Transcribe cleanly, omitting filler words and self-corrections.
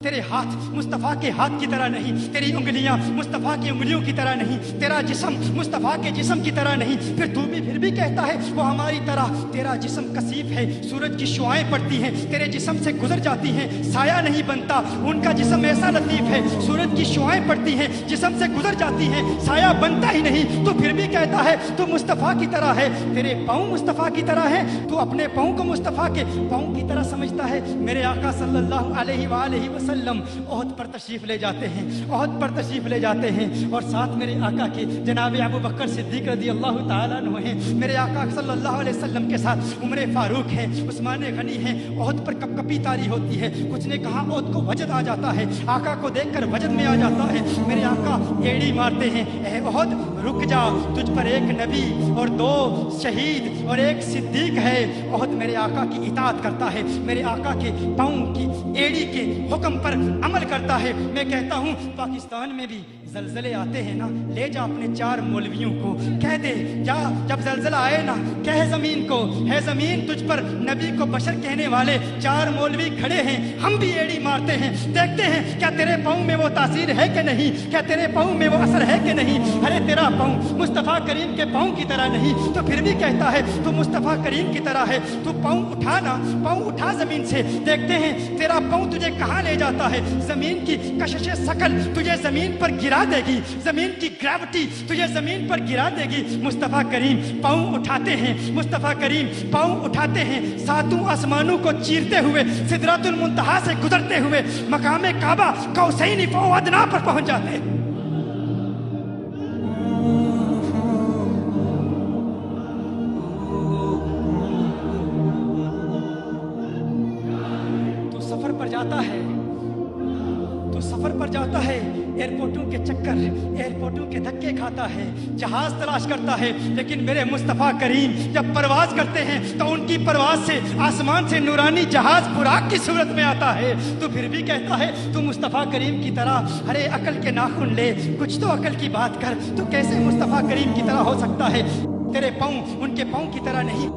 तेरे हाथ मुस्तफ़ा के हाथ की तरह नहीं, तेरी उंगलियां मुस्तफ़ा की उंगलियों की तरह नहीं, तेरा जिस्म मुस्तफ़ा के जिस्म की तरह नहीं, फिर भी कहता है वो हमारी तरह। तेरा जिस्म कसीफ है, सूरज की शुआएं पड़ती हैं, तेरे जिस्म से गुजर जाती हैं, साया नहीं बनता। उनका जिस्म ऐसा लतीफ है, सूरज की शुआएं पड़ती हैं, जिस्म से गुजर जाती हैं, साया बनता ही नहीं। तो फिर भी कहता है तू मुस्तफ़ा की तरह है, तेरे पाँव मुस्तफ़ा की तरह है, तू अपने पाँव को मुस्तफ़ा के पाँव की तरह समझता है। मेरे आका सल्लल्लाहु अलैहि वसल्लम ओहद पर तशरीफ ले जाते हैं, ओहद पर तशरीफ ले जाते हैं, और साथ मेरे आका के जनाब अबू बकर सिद्दीक रज़ी अल्लाह तआला अन्हु हैं। मेरे आका सल्लल्लाहु अलैहि वसल्लम के साथ उमर फारूक है, उस्मान गनी है। ओहद पर कपकपी तारी होती है, कुछ ने कहा ओहद को वजद आ जाता है, आका को देखकर वजद में आ जाता है। मेरे आका एड़ी मारते हैं, ए ओहद रुक जा, तुझ पर एक नबी और 2 शहीद और 1 सिद्दीक है। ओहद मेरे आका की इताअत करता है, मेरे आका के पाँव की एड़ी के हुक्म पर अमल करता है। मैं कहता हूँ पाकिस्तान में भी जलजले आते हैं ना, ले जा अपने 4 मौलवियों को, कह दे जा जब जलजला आए ना, कह जमीन को, है जमीन तुझ पर नबी को बशर कहने वाले 4 मौलवी खड़े हैं, हम भी एड़ी मारते हैं, देखते हैं क्या तेरे पाँव में वो तासीर है कि नहीं, क्या तेरे पाँव में वो असर है कि नहीं। अरे तेरा पाँव मुस्तफ़ा करीम के पाँव की तरह नहीं, तो फिर भी कहता है तू मुस्तफ़ा करीम की तरह है। तू पाँव उठा ना, पाँव उठा जमीन से, देखते हैं तेरा पाँव तुझे कहाँ ले जाता है। जमीन की कशिश सकल तुझे जमीन पर गिरा देगी, जमीन की ग्रेविटी तुझे जमीन पर गिरा देगी। मुस्तफ़ा करीम पाँव उठाते हैं, मुस्तफ़ा करीम पाँव उठाते हैं, 7 आसमानों को चीरते हुए, सिदरतुल मुंतहा से गुजरते हुए मकामे काबा कौसैनी फ़ौ अदना पर पहुंच जाते हैं। तो सफर पर जाता है, तो सफर पर जाता है, एयरपोर्टों के चक्कर, एयरपोर्टों के धक्के खाता है, जहाज तलाश करता है। लेकिन मेरे मुस्तफ़ा करीम जब परवाज करते हैं तो उनकी परवाज से आसमान से नूरानी जहाज बुराक की सूरत में आता है। तो फिर भी कहता है तू मुस्तफ़ा करीम की तरह, अरे अकल के नाखून ले, कुछ तो अकल की बात कर, तो कैसे मुस्तफ़ा करीम की तरह हो सकता है। तेरे पाँव उनके पाँव की तरह नहीं,